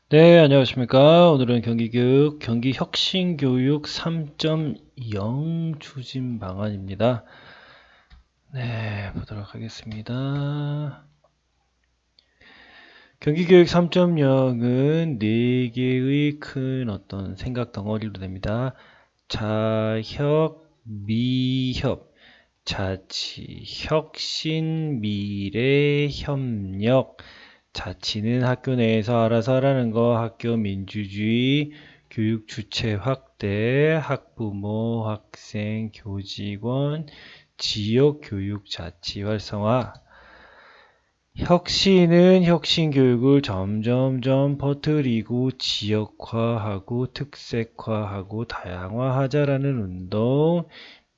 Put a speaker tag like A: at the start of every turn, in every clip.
A: 네, 안녕하십니까. 오늘은 경기혁신교육 3.0 추진 방안입니다. 네, 보도록 하겠습니다. 경기교육 3.0은 4개의 큰 어떤 생각 덩어리로 됩니다. 자혁, 미협, 자치, 혁신, 미래, 협력. 자치는 학교 내에서 알아서 하라는 거, 학교 민주주의, 교육 주체 확대, 학부모, 학생, 교직원, 지역 교육 자치 활성화. 혁신은 혁신교육을 점점점 퍼뜨리고 지역화하고 특색화하고 다양화하자라는 운동.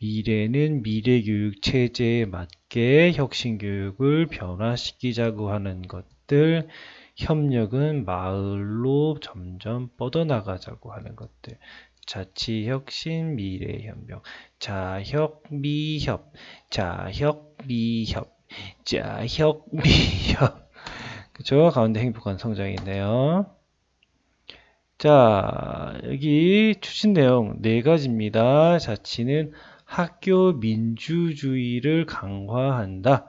A: 미래는 미래교육 체제에 맞게 혁신교육을 변화시키자고 하는 것들. 협력은 마을로 점점 뻗어나가자고 하는 것들. 자치혁신, 미래협력. 자혁미협, 자혁미협. 자, 미협. 그쵸? 가운데 행복한 성장이 있네요. 자, 여기 추진 내용 4가지입니다. 자치는 학교 민주주의를 강화한다.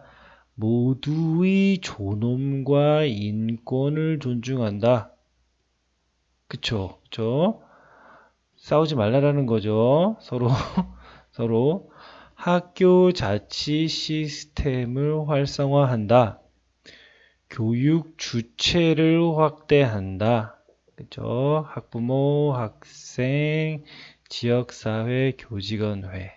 A: 모두의 존엄과 인권을 존중한다. 그쵸? 그쵸? 싸우지 말라라는 거죠. 서로. 학교 자치 시스템을 활성화한다. 교육 주체를 확대한다. 그죠? 학부모, 학생, 지역사회, 교직원회.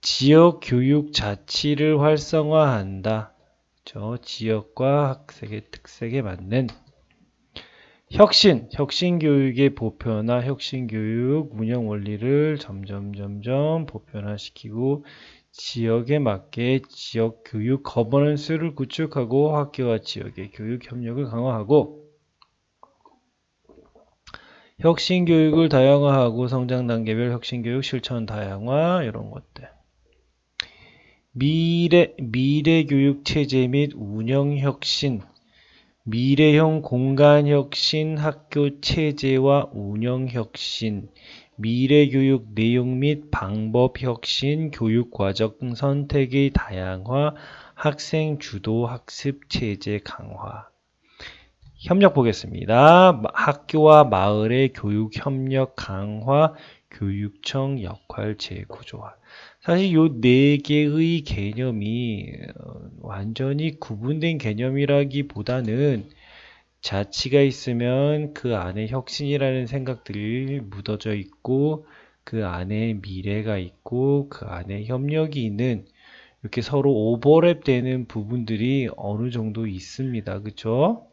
A: 지역 교육 자치를 활성화한다. 그죠? 지역과 학생의 특색에 맞는 혁신교육의 보편화, 혁신교육 운영 원리를 점점 보편화시키고 지역에 맞게 지역 교육 거버넌스를 구축하고 학교와 지역의 교육 협력을 강화하고 혁신교육을 다양화하고 성장 단계별 혁신교육 실천 다양화 이런 것들. 미래교육 체제 및 운영 혁신. 미래형 공간 혁신, 학교 체제와 운영 혁신, 미래교육 내용 및 방법 혁신, 교육과정 선택의 다양화, 학생 주도 학습 체제 강화. 협력 보겠습니다. 학교와 마을의 교육 협력 강화, 교육청 역할 재구조화. 사실 요 4개의 개념이 완전히 구분된 개념이라기보다는 자치가 있으면 그 안에 혁신이라는 생각들이 묻어져 있고 그 안에 미래가 있고 그 안에 협력이 있는 이렇게 서로 오버랩되는 부분들이 어느 정도 있습니다. 그쵸?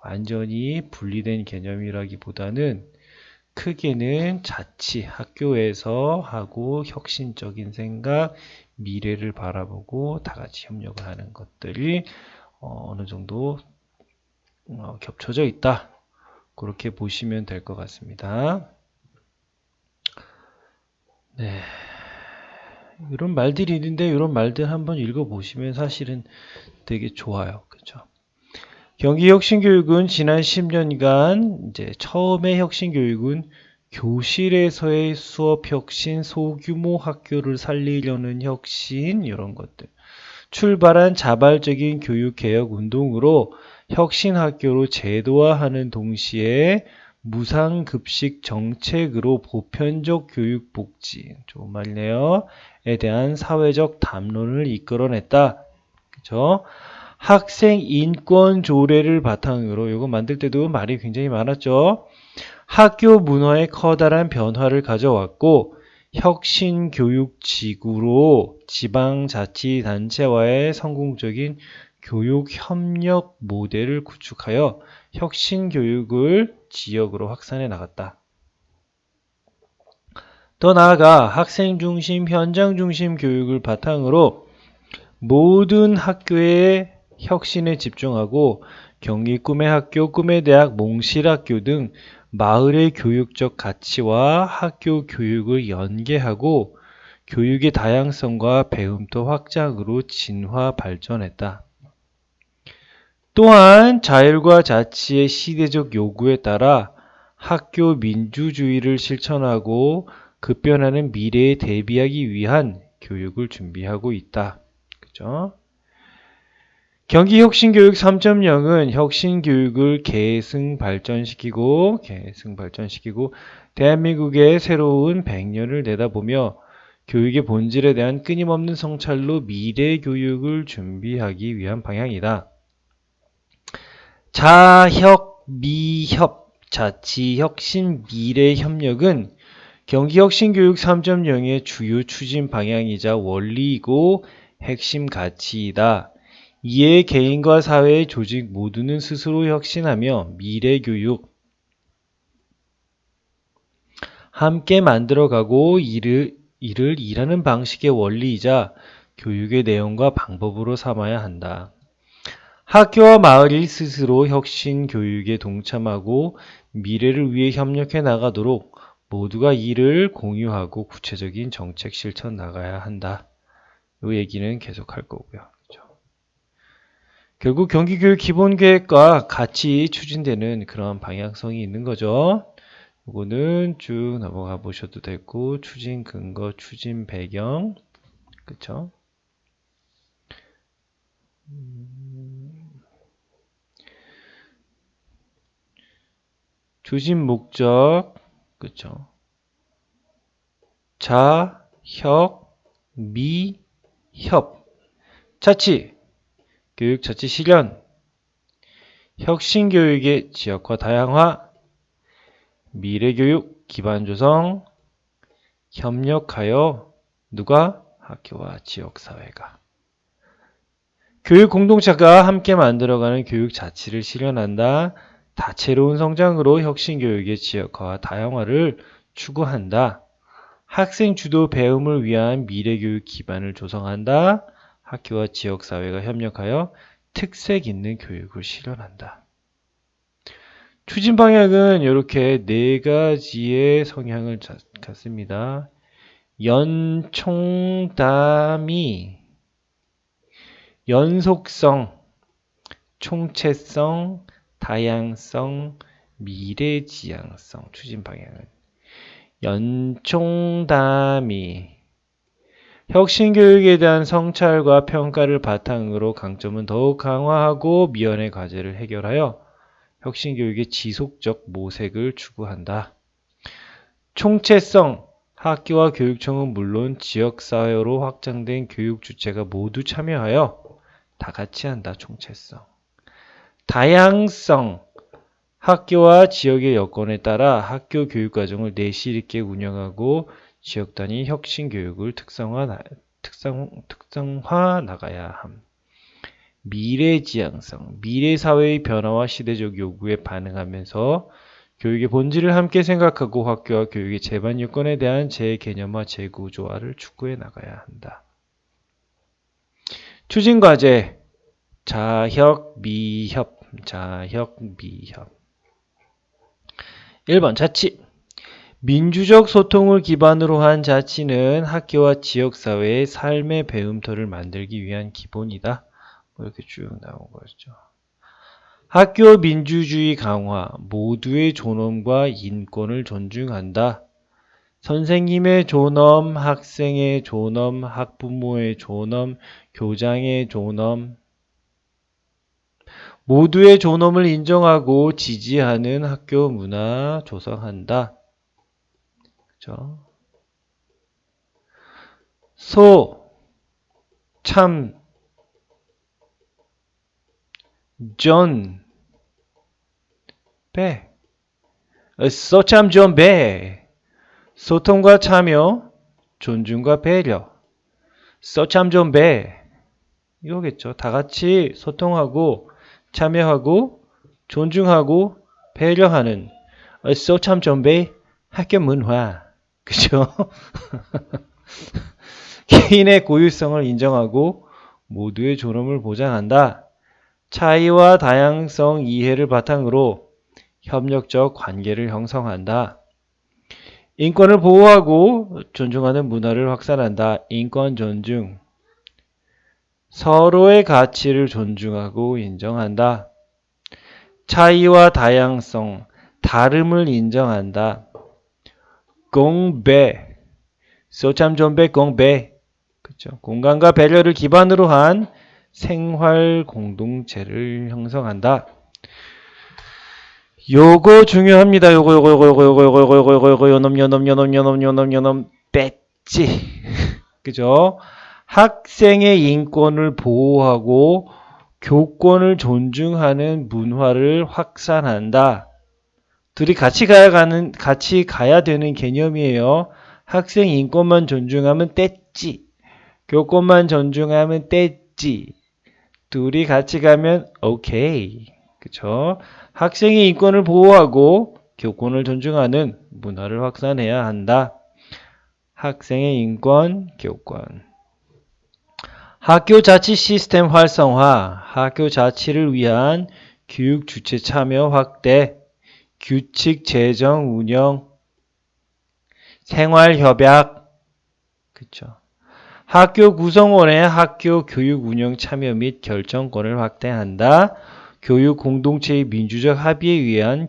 A: 완전히 분리된 개념이라기보다는 크게는 자치, 학교에서 하고 혁신적인 생각, 미래를 바라보고 다 같이 협력을 하는 것들이 어느 정도 겹쳐져 있다. 그렇게 보시면 될 것 같습니다. 네. 이런 말들이 있는데 이런 말들 한번 읽어보시면 사실은 되게 좋아요. 그렇죠? 경기혁신교육은 지난 10년간 이제 처음에 혁신교육은 교실에서의 수업 혁신, 소규모 학교를 살리려는 혁신 이런 것들. 출발한 자발적인 교육개혁 운동으로 혁신학교로 제도화하는 동시에 무상급식 정책으로 보편적 교육복지, 좋은 말이네요. 에 대한 사회적 담론을 이끌어냈다. 그죠? 학생 인권 조례를 바탕으로 이거 만들 때도 말이 굉장히 많았죠. 학교 문화에 커다란 변화를 가져왔고 혁신교육지구로 지방자치단체와의 성공적인 교육협력 모델을 구축하여 혁신교육을 지역으로 확산해 나갔다. 더 나아가 학생중심, 현장중심 교육을 바탕으로 모든 학교의 혁신에 집중하고 경기 꿈의 학교, 꿈의 대학, 몽실학교 등 마을의 교육적 가치와 학교 교육을 연계하고 교육의 다양성과 배움터 확장으로 진화 발전했다. 또한 자율과 자치의 시대적 요구에 따라 학교 민주주의를 실천하고 급변하는 미래에 대비하기 위한 교육을 준비하고 있다. 그죠? 경기혁신교육 3.0은 혁신교육을 계승 발전시키고 대한민국의 새로운 100년을 내다보며 교육의 본질에 대한 끊임없는 성찰로 미래 교육을 준비하기 위한 방향이다. 자혁, 미협, 자치, 혁신, 미래 협력은 경기혁신교육 3.0의 주요 추진 방향이자 원리이고 핵심 가치이다. 이에 개인과 사회, 조직 모두는 스스로 혁신하며 미래 교육 함께 만들어가고 이를 일하는 방식의 원리이자 교육의 내용과 방법으로 삼아야 한다. 학교와 마을이 스스로 혁신 교육에 동참하고 미래를 위해 협력해 나가도록 모두가 이를 공유하고 구체적인 정책 실천 나가야 한다. 이 얘기는 계속 할 거고요. 그렇죠? 결국 경기교육 기본계획과 같이 추진되는 그런 방향성이 있는 거죠. 이거는 쭉 넘어가 보셔도 되고 추진 근거, 추진 배경, 그쵸? 추진 목적, 그쵸? 자, 혁, 미, 협. 자치, 교육 자치 실현, 혁신교육의 지역화 다양화, 미래교육 기반 조성, 협력하여 누가? 학교와 지역사회가. 교육 공동체가 함께 만들어가는 교육 자치를 실현한다. 다채로운 성장으로 혁신교육의 지역화와 다양화를 추구한다. 학생 주도 배움을 위한 미래교육 기반을 조성한다. 학교와 지역사회가 협력하여 특색 있는 교육을 실현한다. 추진 방향은 이렇게 네 가지의 성향을 갖습니다. 연총담이 연속성, 총체성, 다양성, 미래지향성 추진 방향은 연총담이 혁신교육에 대한 성찰과 평가를 바탕으로 강점은 더욱 강화하고 미연의 과제를 해결하여 혁신교육의 지속적 모색을 추구한다. 총체성 학교와 교육청은 물론 지역사회로 확장된 교육 주체가 모두 참여하여 다 같이 한다. 총체성. 다양성 학교와 지역의 여건에 따라 학교 교육과정을 내실 있게 운영하고 지역 단위 혁신 교육을 특성화 나가야 함. 미래지향성 미래 사회의 변화와 시대적 요구에 반응하면서 교육의 본질을 함께 생각하고 학교와 교육의 제반 요건에 대한 재개념화, 재구조화를 추구해 나가야 한다. 추진과제 자혁, 미협 1번 자치 민주적 소통을 기반으로 한 자치는 학교와 지역사회의 삶의 배움터를 만들기 위한 기본이다. 이렇게 쭉 나온 거죠. 학교 민주주의 강화, 모두의 존엄과 인권을 존중한다. 선생님의 존엄, 학생의 존엄, 학부모의 존엄, 교장의 존엄, 모두의 존엄을 인정하고 지지하는 학교 문화 조성한다. 그죠? 참, 참, 소통과 참여, 존중과 배려. 참, 이거겠죠. 다 같이 소통하고, 참여하고, 존중하고, 배려하는 참, 학교 문화. 그죠? 개인의 고유성을 인정하고 모두의 존엄을 보장한다. 차이와 다양성 이해를 바탕으로 협력적 관계를 형성한다. 인권을 보호하고 존중하는 문화를 확산한다. 인권 존중. 서로의 가치를 존중하고 인정한다. 차이와 다양성, 다름을 인정한다. 공배, 소참존배 공배. 그렇죠. 공간과 배려를 기반으로 한 생활 공동체를 형성한다. 요거 중요합니다. 요거 요놈 뺐지. 그죠? 학생의 인권을 보호하고 교권을 존중하는 문화를 확산한다. 둘이 같이 가야 되는 개념이에요. 학생 인권만 존중하면 뗐지. 교권만 존중하면 뗐지. 둘이 같이 가면 오케이. 그쵸? 학생의 인권을 보호하고 교권을 존중하는 문화를 확산해야 한다. 학생의 인권, 교권. 학교 자치 시스템 활성화, 학교 자치를 위한 교육 주체 참여 확대, 규칙 제정 운영, 생활 협약, 그쵸? 학교 구성원의 학교 교육 운영 참여 및 결정권을 확대한다. 교육 공동체의 민주적 합의에 의한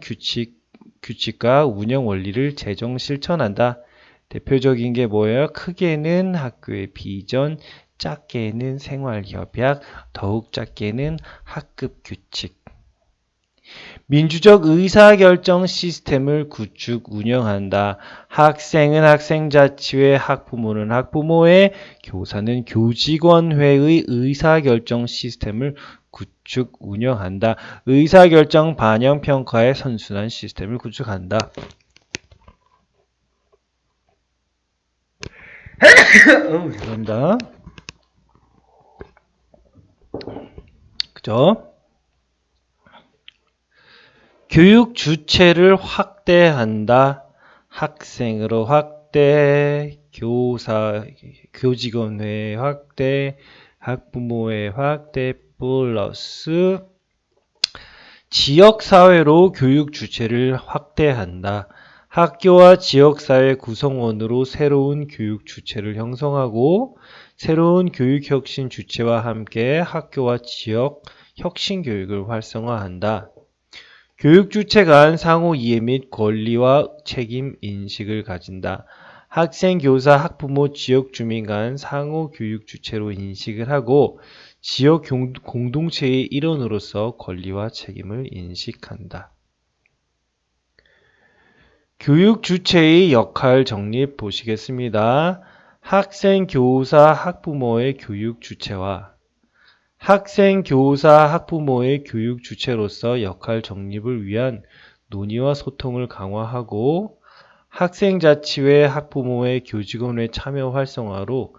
A: 규칙과 운영 원리를 제정 실천한다. 대표적인 게 뭐예요? 크게는 학교의 비전, 작게는 생활협약, 더욱 작게는 학급 규칙. 민주적 의사결정 시스템을 구축 운영한다. 학생은 학생자치회, 학부모는 학부모회, 교사는 교직원회의 의사결정 시스템을 구축 운영한다. 의사결정 반영 평가의 선순환 시스템을 구축한다. 죄송합니다. 그죠? 교육 주체를 확대한다. 학생으로 확대, 교직원회 확대, 학부모회 확대, 플러스 지역사회로 교육 주체를 확대한다. 학교와 지역사회 구성원으로 새로운 교육 주체를 형성하고 새로운 교육혁신 주체와 함께 학교와 지역 혁신 교육을 활성화한다. 교육 주체 간 상호 이해 및 권리와 책임 인식을 가진다. 학생, 교사, 학부모, 지역 주민 간 상호 교육 주체로 인식을 하고 지역 공동체의 일원으로서 권리와 책임을 인식한다. 교육 주체의 역할 정립 보시겠습니다. 학생, 교사, 학부모의 교육 주체와 학생, 교사, 학부모의 교육 주체로서 역할 정립을 위한 논의와 소통을 강화하고 학생자치회, 학부모회, 교직원회 참여 활성화로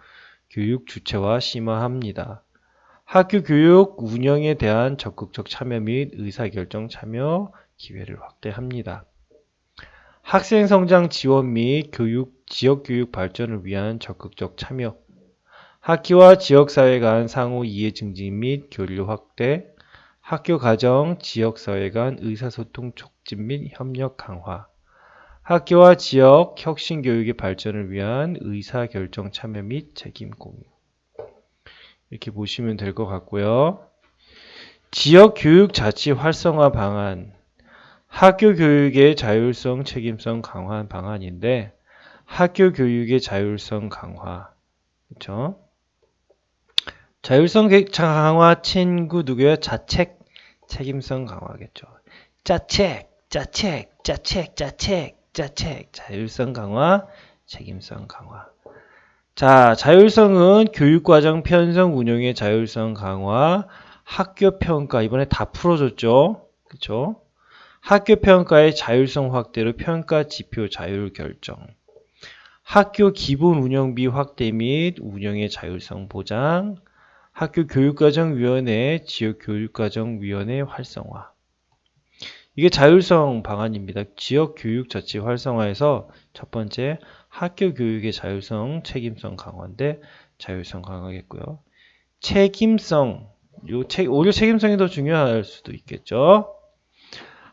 A: 교육 주체화 심화합니다. 학교 교육 운영에 대한 적극적 참여 및 의사결정 참여 기회를 확대합니다. 학생 성장 지원 및 지역교육 발전을 위한 적극적 참여, 학교와 지역사회 간 상호 이해 증진 및 교류 확대, 학교 가정, 지역사회 간 의사소통 촉진 및 협력 강화, 학교와 지역 혁신 교육의 발전을 위한 의사결정 참여 및 책임 공유. 이렇게 보시면 될 것 같고요. 지역 교육 자치 활성화 방안, 학교 교육의 자율성, 책임성 강화 방안인데 학교 교육의 자율성 강화, 그렇죠? 자율성 강화 친구 누구예요? 자책, 책임성 강화겠죠. 자책. 자율성 강화, 책임성 강화. 자, 자율성은 교육과정 편성 운영의 자율성 강화, 학교 평가, 이번에 다 풀어줬죠? 그쵸? 학교 평가의 자율성 확대로 평가 지표 자율 결정. 학교 기본 운영비 확대 및 운영의 자율성 보장. 학교 교육과정위원회, 지역교육과정위원회 활성화. 이게 자율성 방안입니다. 지역교육자치 활성화에서 첫 번째 학교 교육의 자율성, 책임성 강화인데 자율성 강화겠고요. 책임성, 오히려 책임성이 더 중요할 수도 있겠죠.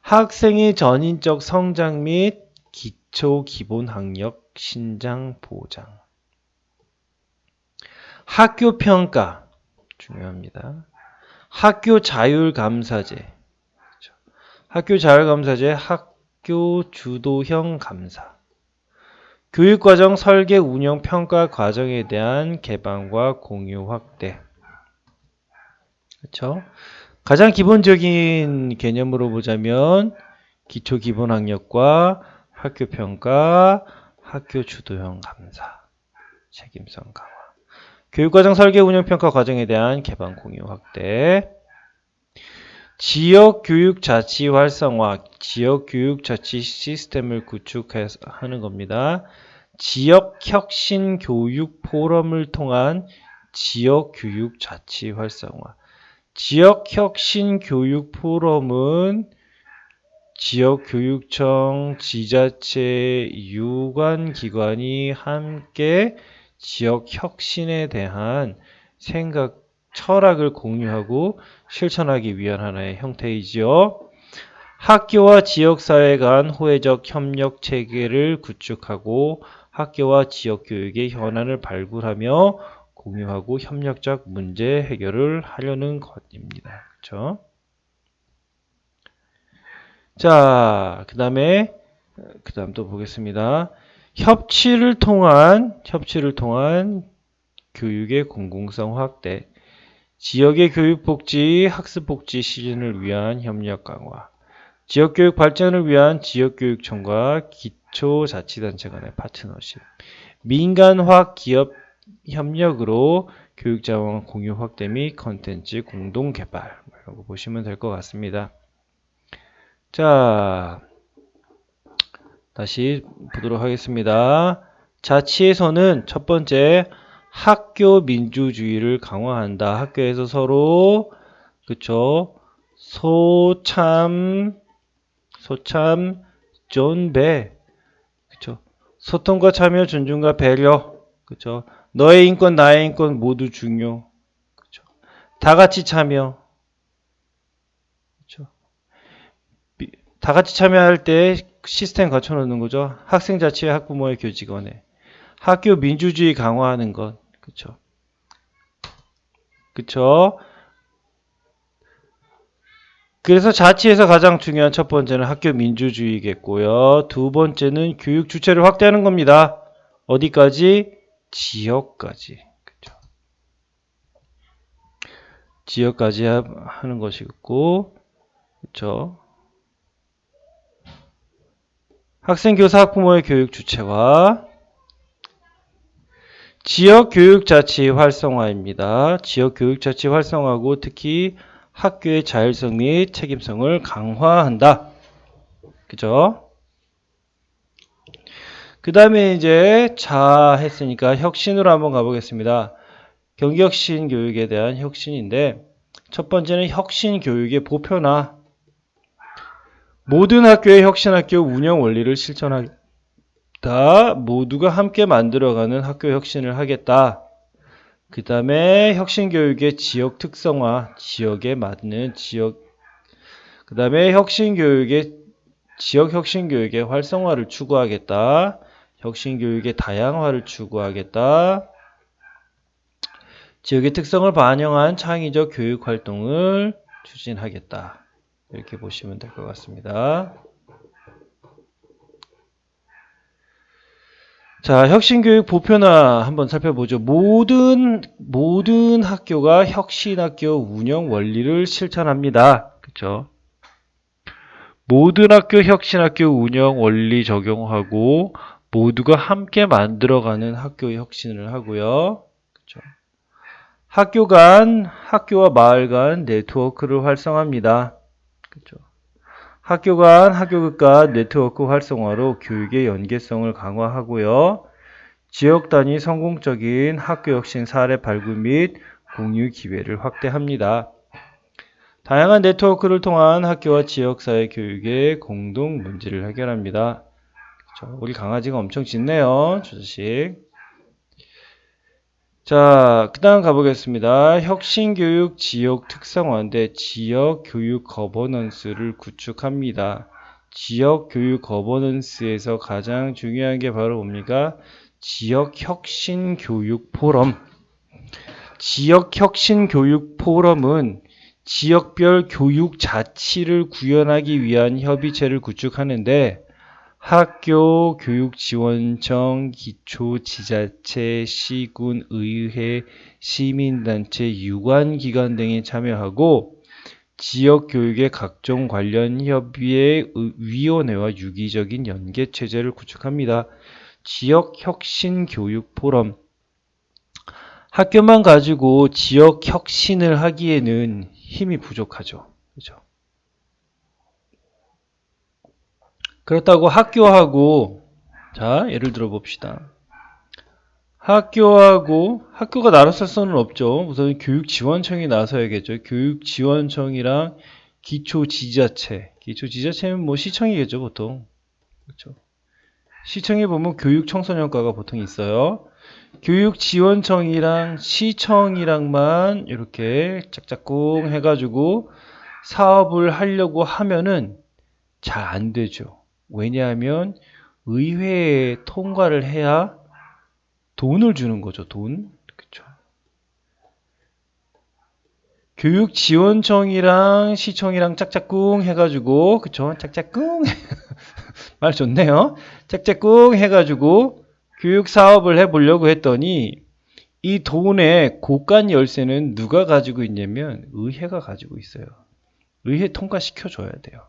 A: 학생의 전인적 성장 및 기초 기본 학력 신장 보장. 학교 평가. 중요합니다. 학교 자율감사제. 그렇죠. 학교 자율감사제, 학교 주도형 감사. 교육과정 설계 운영 평가 과정에 대한 개방과 공유 확대. 그렇죠? 가장 기본적인 개념으로 보자면 기초 기본 학력과 학교 평가, 학교 주도형 감사, 책임성 강화. 교육과정 설계 운영 평가 과정에 대한 개방 공유 확대. 지역 교육 자치 활성화, 지역 교육 자치 시스템을 구축하는 겁니다. 지역 혁신 교육 포럼을 통한 지역 교육 자치 활성화. 지역 혁신 교육 포럼은 지역교육청, 지자체, 유관 기관이 함께 지역 혁신에 대한 생각, 철학을 공유하고 실천하기 위한 하나의 형태이지요. 학교와 지역사회 간 호혜적 협력 체계를 구축하고 학교와 지역교육의 현안을 발굴하며 공유하고 협력적 문제 해결을 하려는 것입니다. 그렇죠? 자, 그 다음 또 보겠습니다. 협치를 통한 교육의 공공성 확대, 지역의 교육복지, 학습복지 실현을 위한 협력 강화, 지역교육 발전을 위한 지역교육청과 기초자치단체 간의 파트너십, 민간화 기업 협력으로 교육자원 공유 확대 및 컨텐츠 공동 개발이라고 보시면 될 것 같습니다. 자, 다시 보도록 하겠습니다. 자치에서는 첫 번째 학교 민주주의를 강화한다. 학교에서 서로 그쵸? 소참 존배 그쵸? 소통과 참여, 존중과 배려 그쵸? 너의 인권, 나의 인권 모두 중요. 그쵸? 다 같이 참여. 그쵸? 다 같이 참여할 때 시스템 갖춰놓는 거죠. 학생 자치회, 학부모의 교직원회. 학교 민주주의 강화하는 것. 그쵸? 그쵸? 그래서 자치에서 가장 중요한 첫 번째는 학교 민주주의겠고요. 두 번째는 교육 주체를 확대하는 겁니다. 어디까지? 지역까지. 그쵸? 지역까지 하는 것이고, 그쵸? 학생, 교사, 학부모의 교육 주체화. 지역 교육 자치 활성화입니다. 지역 교육 자치 활성화하고 특히 학교의 자율성 및 책임성을 강화한다. 그죠? 그 다음에 이제 자 했으니까 혁신으로 한번 가보겠습니다. 경기혁신 교육에 대한 혁신인데 첫 번째는 혁신 교육의 보편화. 모든 학교의 혁신학교 운영 원리를 실천하겠다. 모두가 함께 만들어가는 학교 혁신을 하겠다. 그 다음에 혁신교육의 지역 특성화, 지역에 맞는 그 다음에 지역 혁신교육의 활성화를 추구하겠다. 혁신교육의 다양화를 추구하겠다. 지역의 특성을 반영한 창의적 교육 활동을 추진하겠다. 이렇게 보시면 될 것 같습니다. 자, 혁신교육 보편화 한번 살펴보죠. 모든 학교가 혁신학교 운영 원리를 실천합니다. 그렇죠? 모든 학교 혁신학교 운영 원리 적용하고 모두가 함께 만들어가는 학교 혁신을 하고요. 그렇죠? 학교와 마을 간 네트워크를 활성화합니다. 그렇죠? 학교 간 네트워크 활성화로 교육의 연계성을 강화하고요. 지역 단위 성공적인 학교 혁신 사례 발굴 및 공유 기회를 확대합니다. 다양한 네트워크를 통한 학교와 지역사회 교육의 공동 문제를 해결합니다. 그렇죠? 우리 강아지가 엄청 짖네요. 저 자식. 자, 그 다음 가보겠습니다. 혁신교육 지역 특성화인데 지역 교육 거버넌스를 구축합니다. 지역 교육 거버넌스에서 가장 중요한 게 바로 뭡니까? 지역 혁신 교육 포럼. 지역혁신교육포럼은 지역별 교육 자치를 구현하기 위한 협의체를 구축하는데 학교, 교육지원청, 기초지자체, 시군, 의회, 시민단체, 유관기관 등이 참여하고 지역교육의 각종 관련 협의회, 위원회와 유기적인 연계체제를 구축합니다. 지역혁신교육포럼. 학교만 가지고 지역혁신을 하기에는 힘이 부족하죠. 그렇죠? 그렇다고 자, 예를 들어 봅시다. 학교가 나설 수는 없죠. 우선 교육지원청이 나서야겠죠. 교육지원청이랑 기초지자체는 뭐 시청이겠죠, 보통. 그렇죠. 시청에 보면 교육청소년과가 보통 있어요. 교육지원청이랑 시청이랑만 이렇게 짝짝꿍 해가지고 사업을 하려고 하면은 잘 안 되죠. 왜냐하면 의회에 통과를 해야 돈을 주는 거죠. 돈. 그쵸. 교육지원청이랑 시청이랑 짝짝꿍 해가지고 그쵸. 짝짝꿍 말 좋네요. 짝짝꿍 해가지고 교육사업을 해보려고 했더니 이 돈의 고간 열쇠는 누가 가지고 있냐면 의회가 가지고 있어요. 의회 통과시켜줘야 돼요.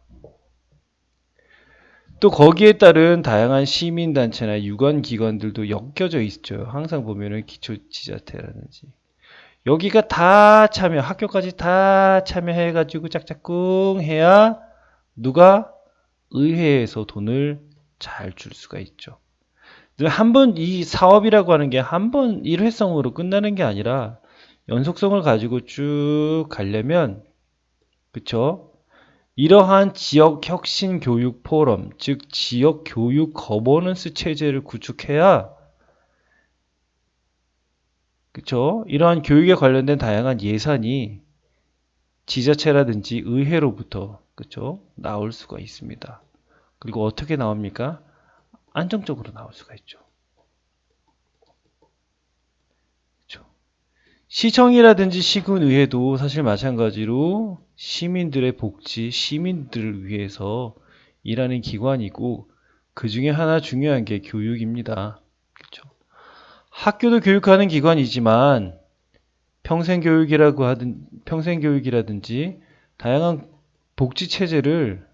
A: 또 거기에 따른 다양한 시민단체나 유관기관들도 엮여져 있죠. 항상 보면은 기초지자체라든지. 여기가 다 학교까지 다 참여해가지고 짝짝꿍 해야 누가 의회에서 돈을 잘 줄 수가 있죠. 한번 이 사업이라고 하는 게 한 번 일회성으로 끝나는 게 아니라 연속성을 가지고 쭉 가려면 그쵸? 이러한 지역혁신교육포럼, 즉 지역교육 거버넌스 체제를 구축해야 그쵸? 이러한 교육에 관련된 다양한 예산이 지자체라든지 의회로부터 그쵸? 나올 수가 있습니다. 그리고 어떻게 나옵니까? 안정적으로 나올 수가 있죠. 그쵸? 시청이라든지 시군의회도 사실 마찬가지로 시민들의 복지, 시민들을 위해서 일하는 기관이고 그 중에 하나 중요한 게 교육입니다. 그쵸? 학교도 교육하는 기관이지만 평생교육이라든지 다양한 복지 체제를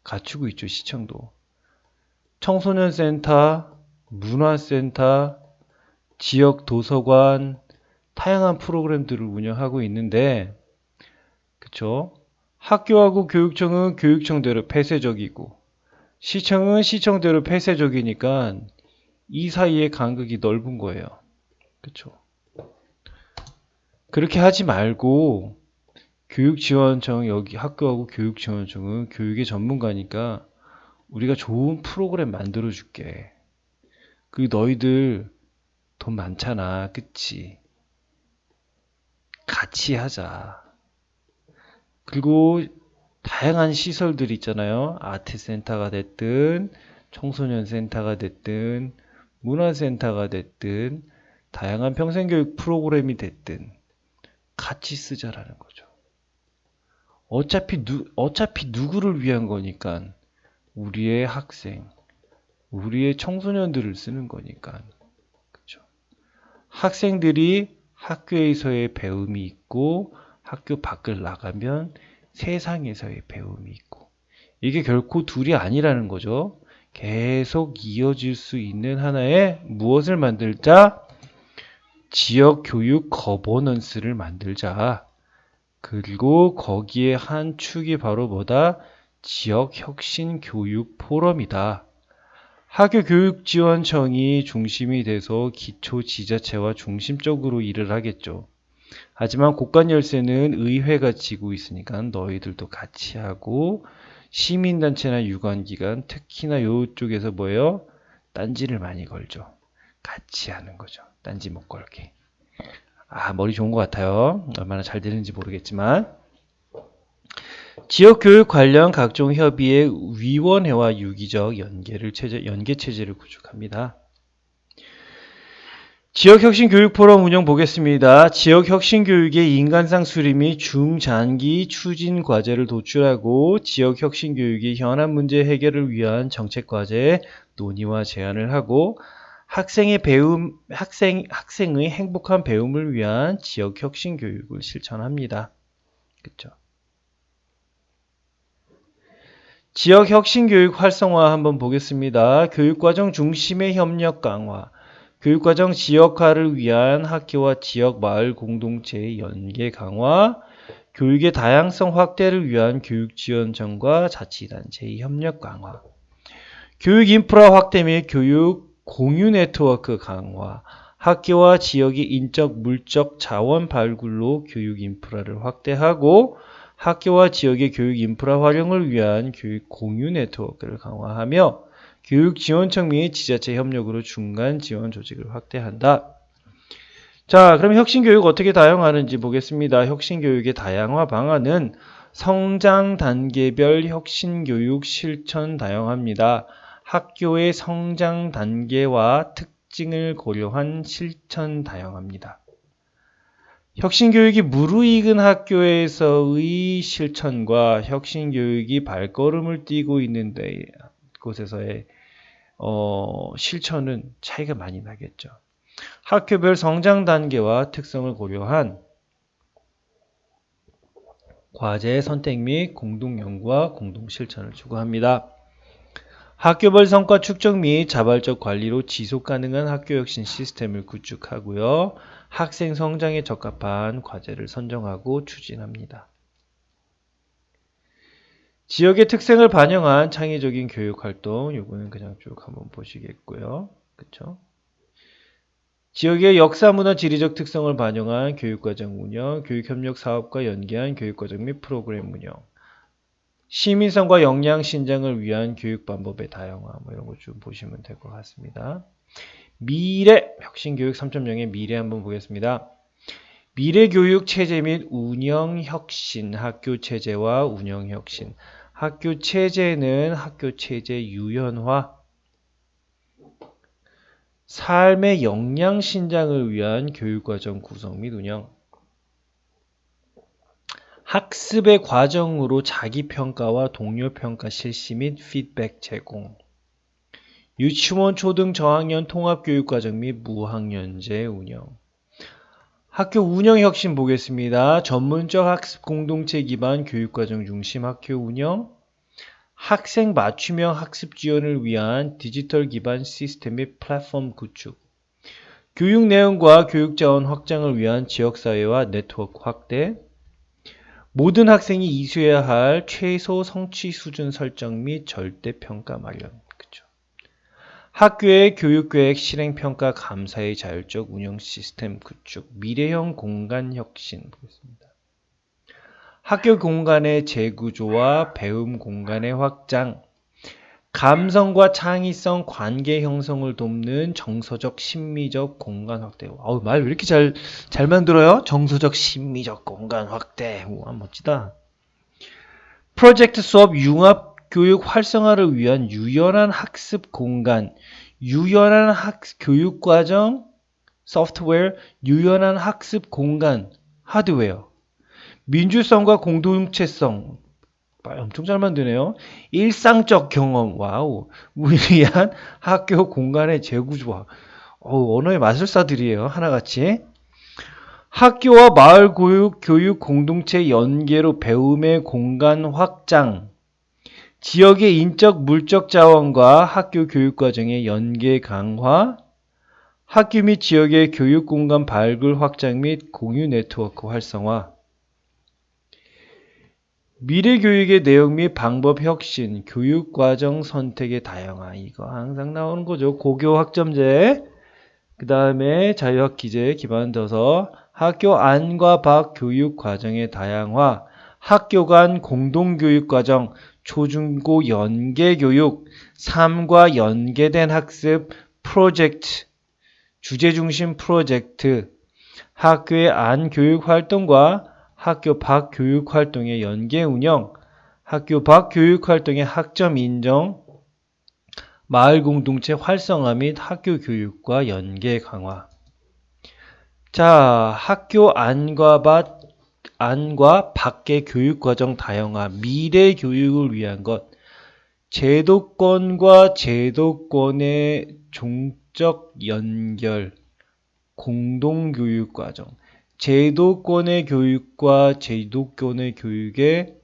A: 갖추고 있죠. 시청도. 청소년센터, 문화센터, 지역 도서관, 다양한 프로그램들을 운영하고 있는데 그쵸? 학교하고 교육청은 교육청대로 폐쇄적이고 시청은 시청대로 폐쇄적이니까 이 사이의 간극이 넓은 거예요. 그쵸? 그렇게 하지 말고 교육지원청 여기 학교하고 교육지원청은 교육의 전문가니까 우리가 좋은 프로그램 만들어 줄게. 그 너희들 돈 많잖아. 그치? 같이 하자. 그리고 다양한 시설들 있잖아요. 아트센터가 됐든 청소년센터가 됐든 문화센터가 됐든 다양한 평생교육 프로그램이 됐든 같이 쓰자라는 거죠. 어차피 누구를 위한 거니까 우리의 학생, 우리의 청소년들을 쓰는 거니까. 그렇죠? 학생들이 학교에서의 배움이 있고 학교 밖을 나가면 세상에서의 배움이 있고 이게 결코 둘이 아니라는 거죠. 계속 이어질 수 있는 하나의 무엇을 만들자? 지역 교육 거버넌스를 만들자. 그리고 거기에 한 축이 바로 뭐다? 지역 혁신 교육 포럼이다. 학교교육지원청이 중심이 돼서 기초지자체와 중심적으로 일을 하겠죠. 하지만 고관 열쇠는 의회가 쥐고 있으니까 너희들도 같이 하고 시민단체나 유관기관 특히나 이쪽에서 뭐예요? 딴지를 많이 걸죠. 같이 하는 거죠. 딴지 못 걸게. 머리 좋은 것 같아요. 얼마나 잘 되는지 모르겠지만 지역교육 관련 각종 협의회 위원회와 유기적 연계체제를 구축합니다. 지역혁신교육포럼 운영 보겠습니다. 지역혁신교육의 인간상 수립 및 중장기 추진 과제를 도출하고 지역혁신교육의 현안 문제 해결을 위한 정책과제 논의와 제안을 하고 학생의 행복한 배움을 위한 지역혁신교육을 실천합니다. 그쵸? 지역혁신교육 활성화 한번 보겠습니다. 교육과정 중심의 협력 강화, 교육과정 지역화를 위한 학교와 지역 마을 공동체의 연계 강화, 교육의 다양성 확대를 위한 교육지원청과 자치단체의 협력 강화, 교육 인프라 확대 및 교육 공유 네트워크 강화, 학교와 지역의 인적, 물적 자원 발굴로 교육 인프라를 확대하고 학교와 지역의 교육 인프라 활용을 위한 교육 공유 네트워크를 강화하며 교육지원청 및 지자체 협력으로 중간 지원 조직을 확대한다. 자, 그럼 혁신교육 어떻게 다양화하는지 보겠습니다. 혁신교육의 다양화 방안은 성장 단계별 혁신교육 실천 다양화입니다. 학교의 성장 단계와 특징을 고려한 실천 다양화입니다. 혁신교육이 무르익은 학교에서의 실천과 혁신교육이 발걸음을 띄고 있는 곳에서의 실천은 차이가 많이 나겠죠. 학교별 성장 단계와 특성을 고려한 과제 선택 및 공동 연구와 공동 실천을 추구합니다. 학교별 성과 축적 및 자발적 관리로 지속 가능한 학교 혁신 시스템을 구축하고요. 학생 성장에 적합한 과제를 선정하고 추진합니다. 지역의 특성을 반영한 창의적인 교육활동, 요거는 그냥 쭉 한번 보시겠고요. 그쵸? 지역의 역사, 문화, 지리적 특성을 반영한 교육과정 운영, 교육협력 사업과 연계한 교육과정 및 프로그램 운영, 시민성과 역량 신장을 위한 교육 방법의 다양화, 이런 거 좀 보시면 될 것 같습니다. 미래 혁신교육 3.0의 미래 한번 보겠습니다. 미래 교육 체제 및 운영 혁신, 학교 체제와 운영 혁신. 학교 체제는 학교 체제 유연화, 삶의 역량 신장을 위한 교육과정 구성 및 운영, 학습의 과정으로 자기평가와 동료평가 실시 및 피드백 제공, 유치원, 초등, 저학년 통합교육과정 및 무학년제 운영, 학교 운영 혁신 보겠습니다. 전문적 학습 공동체 기반 교육과정 중심 학교 운영, 학생 맞춤형 학습 지원을 위한 디지털 기반 시스템 및 플랫폼 구축, 교육 내용과 교육 자원 확장을 위한 지역사회와 네트워크 확대, 모든 학생이 이수해야 할 최소 성취 수준 설정 및 절대평가 마련. 그쵸? 학교의 교육계획 실행평가 감사의 자율적 운영 시스템 구축, 미래형 공간 혁신 보겠습니다. 학교 공간의 재구조와 배움 공간의 확장, 감성과 창의성 관계 형성을 돕는 정서적 심미적 공간 확대. 말 왜 이렇게 잘 만들어요? 정서적 심미적 공간 확대. 우와, 멋지다. 프로젝트 수업 융합 교육 활성화를 위한 유연한 학습 공간, 유연한 교육 과정 소프트웨어, 유연한 학습 공간 하드웨어, 민주성과 공동체성, 엄청 잘 만드네요. 일상적 경험, 와우, 위한 학교 공간의 재구조화. 언어의 마술사들이에요, 하나같이. 학교와 마을 교육 공동체 연계로 배움의 공간 확장, 지역의 인적 물적 자원과 학교 교육 과정의 연계 강화, 학교 및 지역의 교육 공간 발굴 확장 및 공유 네트워크 활성화, 미래 교육의 내용 및 방법 혁신, 교육 과정 선택의 다양화. 이거 항상 나오는 거죠. 고교 학점제, 그 다음에 자유학 기제에 기반둬서 학교 안과 밖 교육 과정의 다양화, 학교 간 공동교육 과정, 초중고 연계 교육, 삶과 연계된 학습 프로젝트, 주제 중심 프로젝트, 학교의 안 교육 활동과 학교 밖 교육 활동의 연계 운영, 학교 밖 교육 활동의 학점 인정, 마을 공동체 활성화 및 학교 교육과 연계 강화. 자, 학교 안과 밖의 교육과정 다양화, 미래 교육을 위한 것, 제도권과 제도권의 종적 연결, 공동교육과정, 제도권의 교육과 제도권의 교육의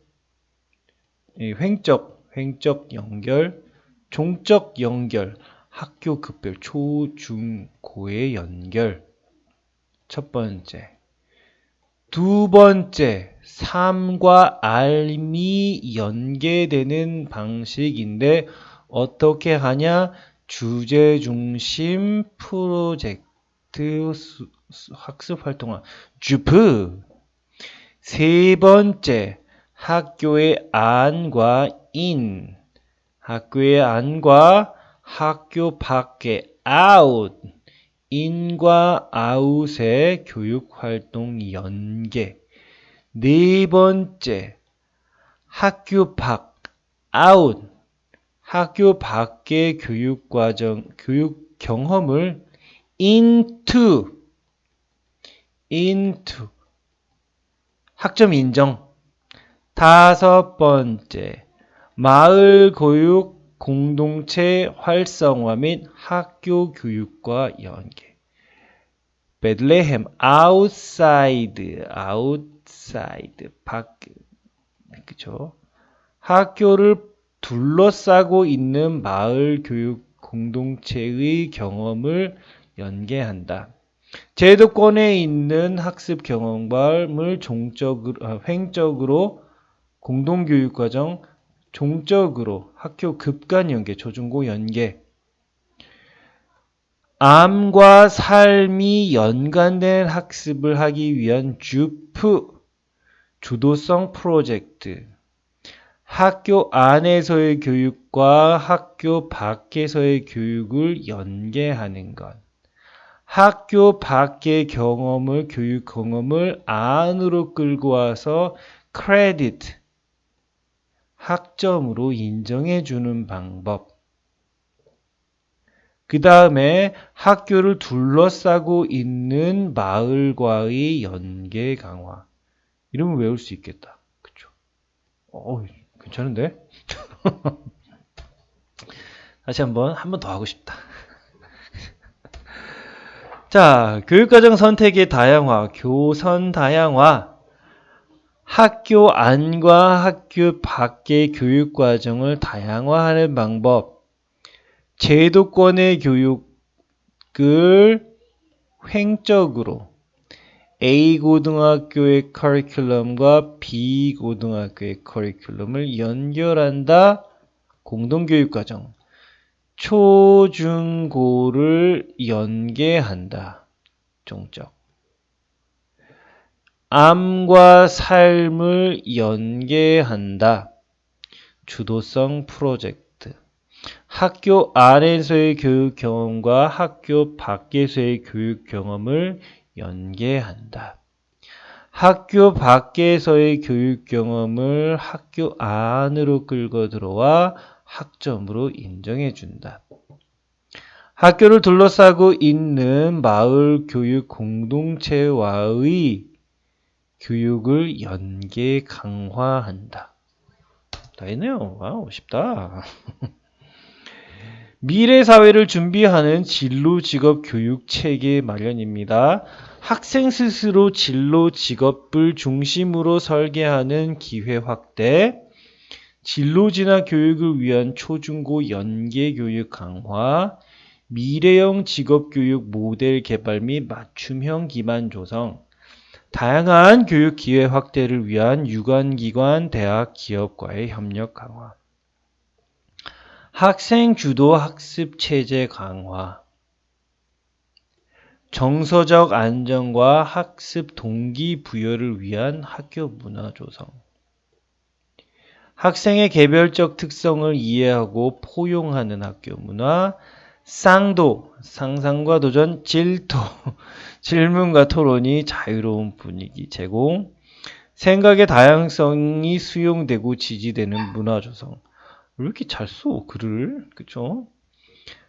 A: 횡적 연결, 종적 연결, 학교 급별, 초, 중, 고의 연결. 첫 번째. 두 번째, 삶과 삶이 연계되는 방식인데 어떻게 하냐? 주제 중심 프로젝트 학습 활동화. 주프. 세 번째, 학교의 안과 인. 학교의 안과 학교 밖의 아웃. 인과 아웃의 교육활동 연계. 네 번째, 학교 밖, 아웃. 학교 밖의 교육과정, 교육 경험을 into. 학점 인정. 다섯 번째, 마을 교육 공동체 활성화 및 학교 교육과 연계. 베들레헴 outside 밖, 그죠? 학교를 둘러싸고 있는 마을 교육 공동체의 경험을 연계한다. 제도권에 있는 학습 경험을 횡적으로 공동교육과정, 종적으로 학교 급간 연계, 초중고 연계. 암과 삶이 연관된 학습을 하기 위한 주프, 주도성 프로젝트. 학교 안에서의 교육과 학교 밖에서의 교육을 연계하는 것. 학교 밖의 경험을, 교육 경험을 안으로 끌고 와서 크레딧, 학점으로 인정해 주는 방법. 그 다음에 학교를 둘러싸고 있는 마을과의 연계 강화. 이러면 외울 수 있겠다. 그쵸? 괜찮은데? 다시 한 번 더 하고 싶다. 자, 교육과정 선택의 다양화, 교선 다양화. 학교 안과 학교 밖의 교육과정을 다양화하는 방법. 제도권의 교육을 횡적으로 A 고등학교의 커리큘럼과 B 고등학교의 커리큘럼을 연결한다. 공동교육과정. 초, 중, 고를 연계한다. 종적. 암과 삶을 연계한다. 주도성 프로젝트. 학교 안에서의 교육 경험과 학교 밖에서의 교육 경험을 연계한다. 학교 밖에서의 교육 경험을 학교 안으로 끌고 들어와 학점으로 인정해 준다. 학교를 둘러싸고 있는 마을 교육 공동체와의 교육을 연계 강화한다. 다 했네요. 와우, 쉽다. 미래 사회를 준비하는 진로 직업 교육 체계 마련입니다. 학생 스스로 진로 직업을 중심으로 설계하는 기회 확대, 진로 진학 교육을 위한 초중고 연계 교육 강화, 미래형 직업 교육 모델 개발 및 맞춤형 기반 조성, 다양한 교육 기회 확대를 위한 유관기관, 대학, 기업과의 협력 강화, 학생 주도 학습 체제 강화, 정서적 안정과 학습 동기부여를 위한 학교 문화 조성, 학생의 개별적 특성을 이해하고 포용하는 학교 문화, 쌍도, 상상과 도전, 질토, 질문과 토론이 자유로운 분위기 제공, 생각의 다양성이 수용되고 지지되는 문화 조성. 왜 이렇게 잘 써, 글을? 그쵸?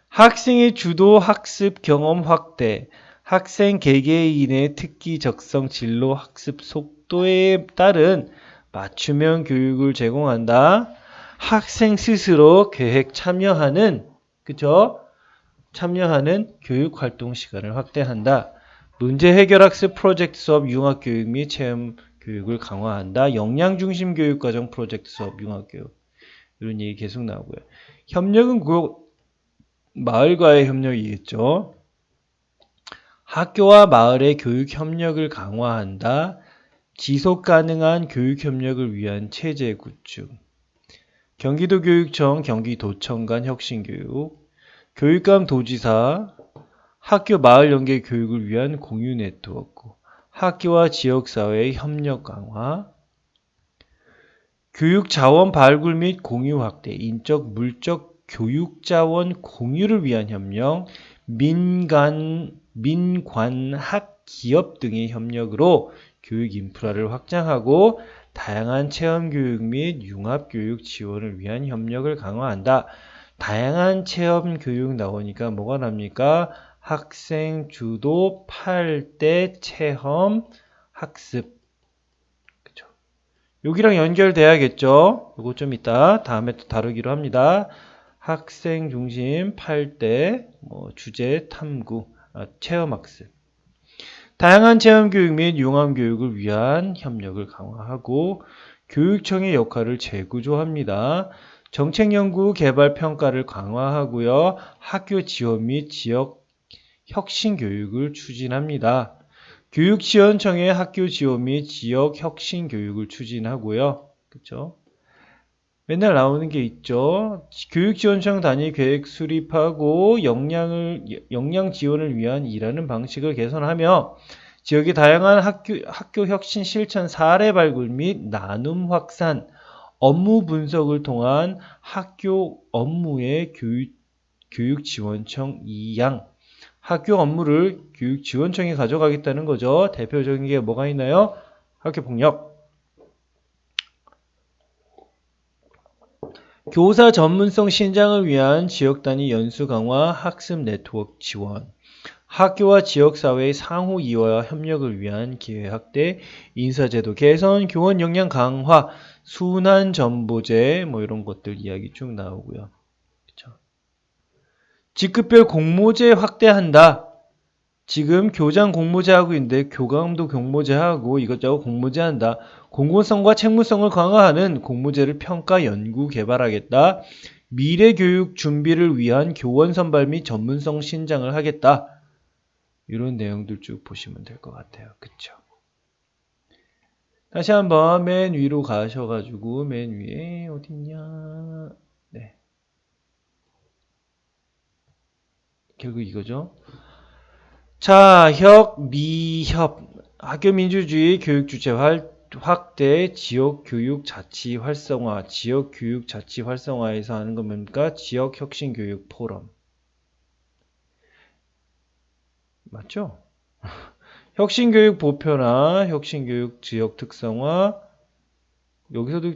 A: 학생의 주도 학습 경험 확대, 학생 개개인의 특기, 적성, 진로, 학습 속도에 따른 맞춤형 교육을 제공한다. 학생 스스로 계획 참여하는, 그죠? 참여하는 교육 활동 시간을 확대한다. 문제 해결 학습 프로젝트 수업, 융합 교육 및 체험 교육을 강화한다. 역량 중심 교육 과정 프로젝트 수업, 융합 교육. 이런 얘기 계속 나오고요. 협력은 마을과의 협력이겠죠. 학교와 마을의 교육 협력을 강화한다. 지속 가능한 교육 협력을 위한 체제 구축. 경기도교육청, 경기도청 간 혁신교육. 교육감 도지사, 학교 마을 연계 교육을 위한 공유 네트워크. 학교와 지역사회의 협력 강화. 교육 자원 발굴 및 공유 확대. 인적, 물적 교육 자원 공유를 위한 협력. 민관학 기업 등의 협력으로 교육 인프라를 확장하고 다양한 체험 교육 및 융합 교육 지원을 위한 협력을 강화한다. 다양한 체험 교육 나오니까 뭐가 납니까? 학생 주도 8대 체험 학습. 그쵸? 여기랑 연결돼야겠죠? 이거 좀 이따 다음에 또 다루기로 합니다. 학생 중심 8대 주제 탐구, 체험 학습. 다양한 체험 교육 및 융합 교육을 위한 협력을 강화하고 교육청의 역할을 재구조합니다. 정책 연구 개발 평가를 강화하고요. 학교 지원 및 지역 혁신 교육을 추진합니다. 교육지원청의 학교 지원 및 지역 혁신 교육을 추진하고요. 그렇죠? 맨날 나오는 게 있죠. 교육지원청 단위 계획 수립하고 역량 지원을 위한 일하는 방식을 개선하며 지역의 다양한 학교 혁신 실천 사례 발굴 및 나눔 확산, 업무 분석을 통한 학교 업무의 교육지원청 이양, 학교 업무를 교육지원청이 가져가겠다는 거죠. 대표적인 게 뭐가 있나요? 학교폭력. 교사 전문성 신장을 위한 지역 단위 연수 강화, 학습 네트워크 지원. 학교와 지역사회의 상호 이해와 협력을 위한 기회 확대, 인사제도 개선, 교원 역량 강화, 순환전보제 이런 것들 이야기 쭉 나오고요. 그쵸? 직급별 공모제 확대한다. 지금 교장 공모제 하고 있는데 교감도 공모제 하고 이것저것 공모제 한다. 공공성과 책무성을 강화하는 공모제를 평가, 연구, 개발하겠다. 미래 교육 준비를 위한 교원 선발 및 전문성 신장을 하겠다. 이런 내용들 쭉 보시면 될 것 같아요. 그쵸? 다시 한번 맨 위로 가셔가지고 맨 위에 어딨냐? 네. 결국 이거죠. 자, 미협. 학교 민주주의 교육 주체 확대, 지역 교육 자치 활성화. 지역 교육 자치 활성화에서 하는 건 뭡니까? 지역 혁신 교육 포럼. 맞죠? 혁신교육 보편화, 혁신교육 지역 특성화, 여기서도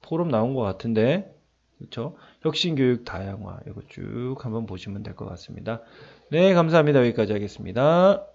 A: 포럼 나온 것 같은데, 그렇죠? 혁신교육 다양화, 이거 쭉 한번 보시면 될 것 같습니다. 네, 감사합니다. 여기까지 하겠습니다.